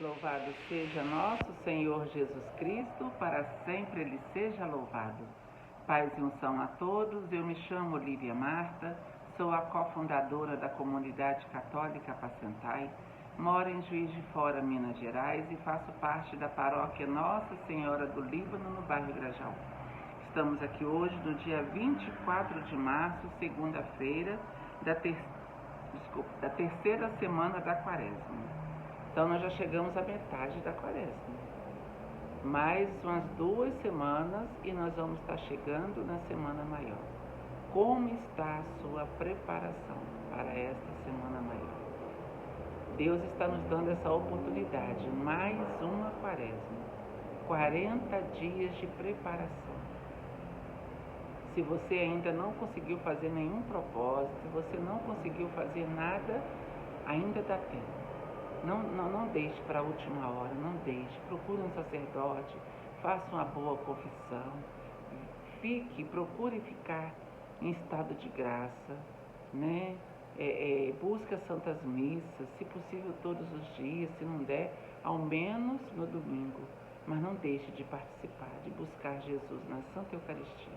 Louvado seja nosso Senhor Jesus Cristo, para sempre Ele seja louvado. Paz e unção a todos, eu me chamo Lívia Marta, sou a cofundadora da Comunidade Católica Pacentai, moro em Juiz de Fora, Minas Gerais e faço parte da paróquia Nossa Senhora do Líbano, no bairro Grajaú. Estamos aqui hoje no dia 24 de março, segunda-feira, da terceira semana da Quaresma. Então nós já chegamos à metade da Quaresma. Mais umas 2 semanas e nós vamos estar chegando na Semana Maior. Como está a sua preparação para esta Semana Maior? Deus está nos dando essa oportunidade, mais uma Quaresma. 40 dias de preparação. Se você ainda não conseguiu fazer nenhum propósito, se você não conseguiu fazer nada, ainda dá tempo. Não deixe para a última hora, não deixe. Procure um sacerdote, faça uma boa confissão, procure ficar em estado de graça, né? Busque as santas missas, se possível todos os dias, se não der, ao menos no domingo. Mas não deixe de participar, de buscar Jesus na Santa Eucaristia.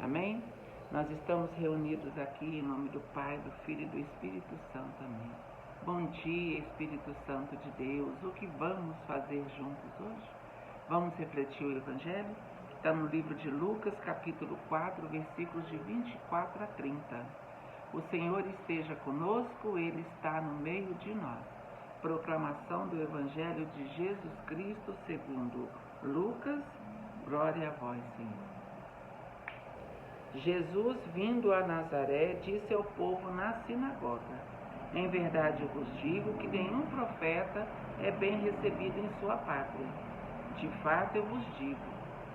Amém? Nós estamos reunidos aqui em nome do Pai, do Filho e do Espírito Santo. Amém. Bom dia, Espírito Santo de Deus. O que vamos fazer juntos hoje? Vamos refletir o Evangelho? Está no livro de Lucas, capítulo 4, versículos de 24 a 30. O Senhor esteja conosco, Ele está no meio de nós. Proclamação do Evangelho de Jesus Cristo segundo Lucas. Glória a vós, Senhor. Jesus, vindo a Nazaré, disse ao povo na sinagoga: em verdade eu vos digo que nenhum profeta é bem recebido em sua pátria. De fato eu vos digo,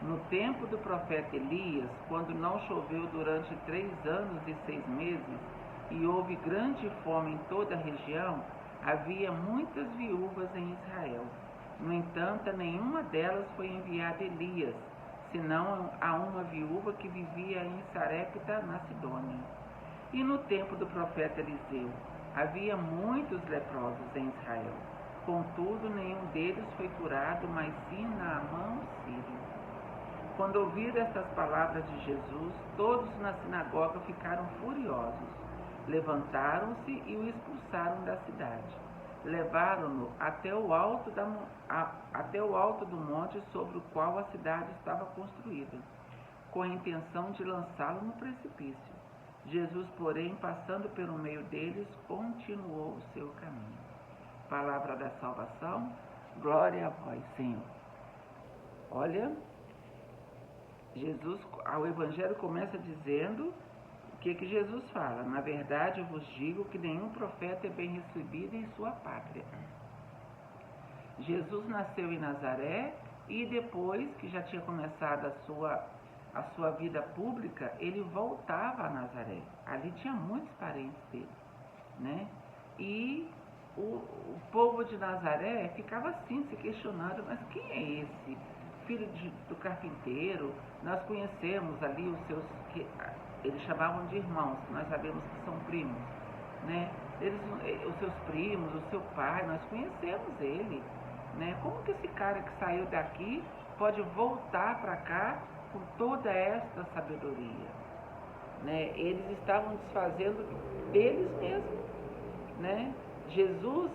no tempo do profeta Elias, quando não choveu durante 3 anos e 6 meses, e houve grande fome em toda a região, havia muitas viúvas em Israel. No entanto, a nenhuma delas foi enviada Elias, senão a uma viúva que vivia em Sarepta, na Sidônia. E no tempo do profeta Eliseu, havia muitos leprosos em Israel. Contudo, nenhum deles foi curado, mas sim Naamã, sírio. Quando ouviram estas palavras de Jesus, todos na sinagoga ficaram furiosos. Levantaram-se e o expulsaram da cidade. Levaram-no até o alto do monte sobre o qual a cidade estava construída, com a intenção de lançá-lo no precipício. Jesus, porém, passando pelo meio deles, continuou o seu caminho. Palavra da salvação, glória a vós, Senhor. Olha, o Evangelho começa dizendo o que Jesus fala. Na verdade, eu vos digo que nenhum profeta é bem recebido em sua pátria. Jesus nasceu em Nazaré e depois que já tinha começado a sua vida pública, ele voltava a Nazaré. Ali tinha muitos parentes dele, né? E o povo de Nazaré ficava assim, se questionando, mas quem é esse? Filho do carpinteiro? Nós conhecemos ali os seus, que eles chamavam de irmãos, nós sabemos que são primos, né? Os seus primos, o seu pai, nós conhecemos ele, né? Como que esse cara que saiu daqui pode voltar para cá com toda esta sabedoria, né? Eles estavam desfazendo deles mesmos, né? Jesus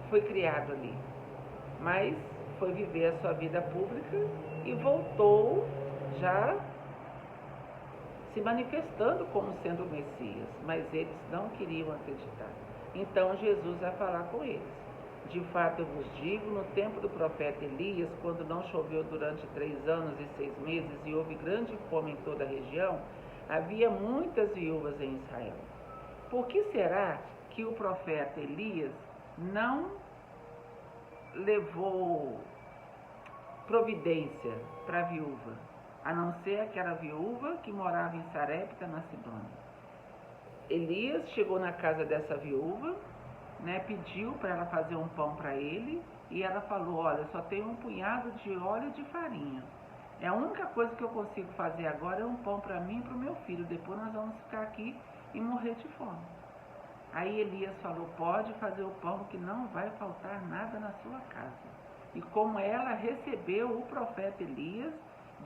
foi criado ali, mas foi viver a sua vida pública e voltou já se manifestando como sendo o Messias, mas eles não queriam acreditar. Então Jesus vai falar com eles. De fato eu vos digo, no tempo do profeta Elias, quando não choveu durante 3 anos e 6 meses e houve grande fome em toda a região, havia muitas viúvas em Israel. Por que será que o profeta Elias não levou providência para a viúva, a não ser aquela viúva que morava em Sarepta, na Sidônia? Elias chegou na casa dessa viúva, né, pediu para ela fazer um pão para ele e ela falou: olha, só tenho um punhado de óleo e de farinha. A única coisa que eu consigo fazer agora é um pão para mim e para o meu filho. Depois nós vamos ficar aqui e morrer de fome. Aí Elias falou, pode fazer o pão que não vai faltar nada na sua casa. E como ela recebeu o profeta Elias,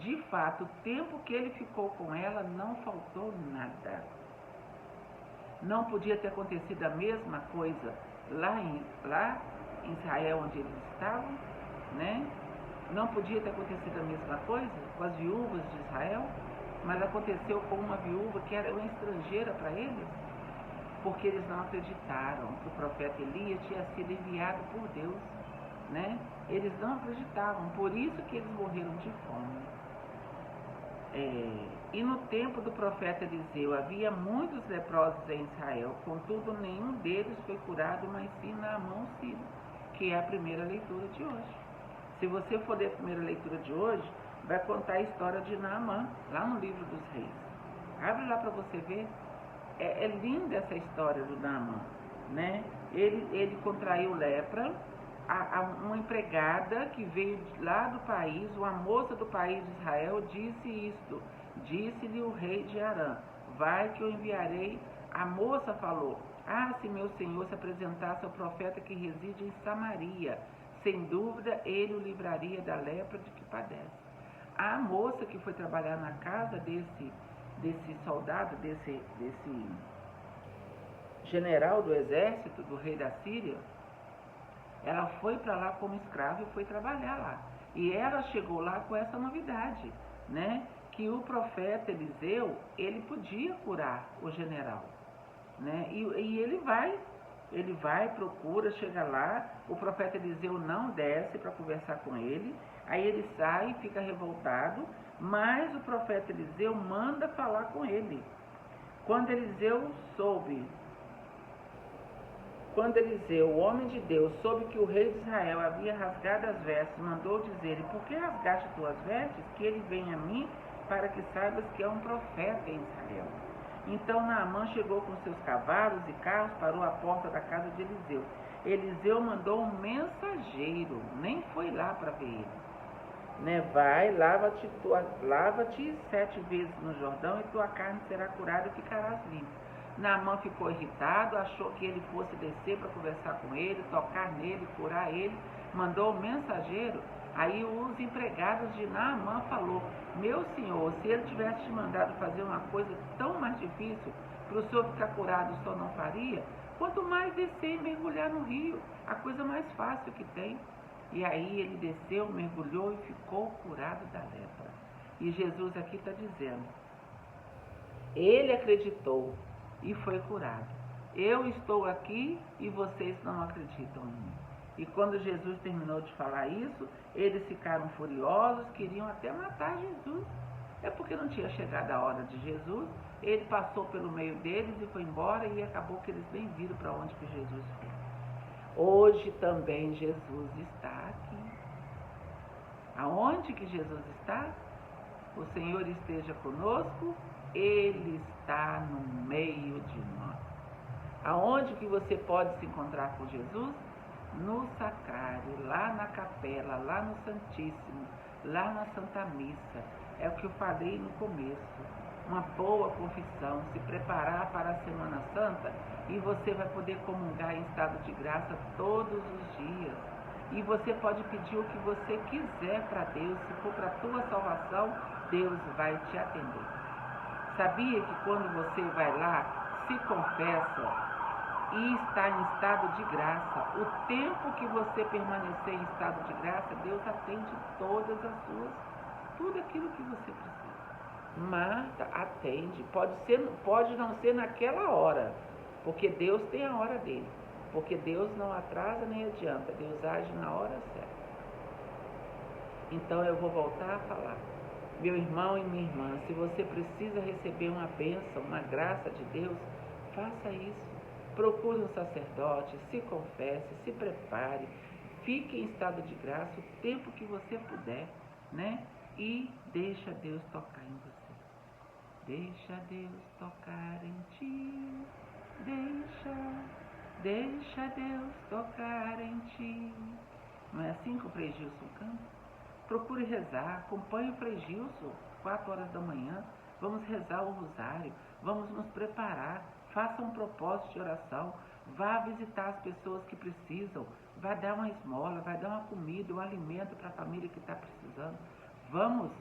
de fato, o tempo que ele ficou com ela não faltou nada. Não podia ter acontecido a mesma coisa lá em Israel, onde eles estavam, né? Não podia ter acontecido a mesma coisa com as viúvas de Israel, mas aconteceu com uma viúva que era uma estrangeira para eles, porque eles não acreditaram que o profeta Elias tinha sido enviado por Deus, né? Eles não acreditavam, por isso que eles morreram de fome. E no tempo do profeta Eliseu havia muitos leprosos em Israel, contudo nenhum deles foi curado, mas sim Naamã o sírio, que é a primeira leitura de hoje. Se você for ler a primeira leitura de hoje, vai contar a história de Naamã, lá no livro dos Reis. Abre lá para você ver. É linda essa história do Naamã, né? Ele contraiu lepra. Uma empregada que veio lá do país, uma moça do país de Israel, disse isto. Disse-lhe o rei de Arã, vai que eu enviarei. A moça falou, se meu senhor se apresentasse ao profeta que reside em Samaria, sem dúvida ele o livraria da lepra de que padece. A moça que foi trabalhar na casa desse soldado, desse general do exército, do rei da Síria, ela foi para lá como escrava e foi trabalhar lá. E ela chegou lá com essa novidade, né? Que o profeta Eliseu, ele podia curar o general, né? E ele vai, procura, chega lá, o profeta Eliseu não desce para conversar com ele, aí ele sai, fica revoltado, mas o profeta Eliseu manda falar com ele. Quando Eliseu, o homem de Deus, soube que o rei de Israel havia rasgado as vestes, mandou dizer-lhe, por que rasgaste tuas vestes? Que ele venha a mim, para que saibas que é um profeta em Israel. Então Naamã chegou com seus cavalos e carros, parou à porta da casa de Eliseu. Eliseu mandou um mensageiro, nem foi lá para ver ele. Né? Vai, lava-te 7 vezes no Jordão e tua carne será curada e ficarás limpo. Naamã ficou irritado, achou que ele fosse descer para conversar com ele, tocar nele, curar ele, mandou um mensageiro. Aí os empregados de Naamã falou, meu senhor, se ele tivesse te mandado fazer uma coisa tão mais difícil, para o senhor ficar curado, o senhor não faria? Quanto mais descer e mergulhar no rio, a coisa mais fácil que tem. E aí ele desceu, mergulhou e ficou curado da lepra. E Jesus aqui está dizendo, ele acreditou e foi curado. Eu estou aqui e vocês não acreditam em mim. E quando Jesus terminou de falar isso, eles ficaram furiosos, queriam até matar Jesus. É porque não tinha chegado a hora de Jesus, ele passou pelo meio deles e foi embora e acabou que eles nem viram para onde que Jesus foi. Hoje também Jesus está aqui. Aonde que Jesus está? O Senhor esteja conosco, Ele está no meio de nós. Aonde que você pode se encontrar com Jesus? No sacrário, lá na capela, lá no Santíssimo, lá na Santa Missa. É o que eu falei no começo. Uma boa confissão, se preparar para a Semana Santa e você vai poder comungar em estado de graça todos os dias. E você pode pedir o que você quiser para Deus. Se for para a tua salvação, Deus vai te atender. Sabia que quando você vai lá, se confessa e está em estado de graça, o tempo que você permanecer em estado de graça, Deus atende tudo aquilo que você precisa. Marta atende, pode não ser naquela hora, porque Deus tem a hora dele, porque Deus não atrasa nem adianta, Deus age na hora certa. Então eu vou voltar a falar, meu irmão e minha irmã, se você precisa receber uma bênção, uma graça de Deus, faça isso. Procure um sacerdote, se confesse, se prepare, fique em estado de graça o tempo que você puder, né? E deixa Deus tocar em você. Deixa Deus tocar em ti, deixa Deus tocar em ti. Não é assim que o Frei Gilson canta? Procure rezar, acompanhe o Frei Gilson, 4 horas da manhã, vamos rezar o rosário, vamos nos preparar. Faça um propósito de oração. Vá visitar as pessoas que precisam. Vá dar uma esmola, vai dar uma comida, um alimento para a família que está precisando. Vamos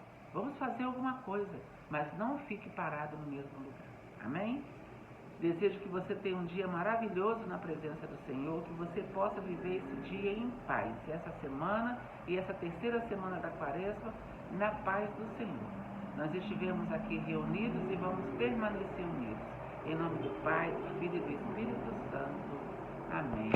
fazer alguma coisa, mas não fique parado no mesmo lugar. Amém? Desejo que você tenha um dia maravilhoso na presença do Senhor, que você possa viver esse dia em paz, essa semana e essa terceira semana da quaresma, na paz do Senhor. Nós estivemos aqui reunidos e vamos permanecer unidos. Em nome do Pai, do Filho e do Espírito Santo. Amém.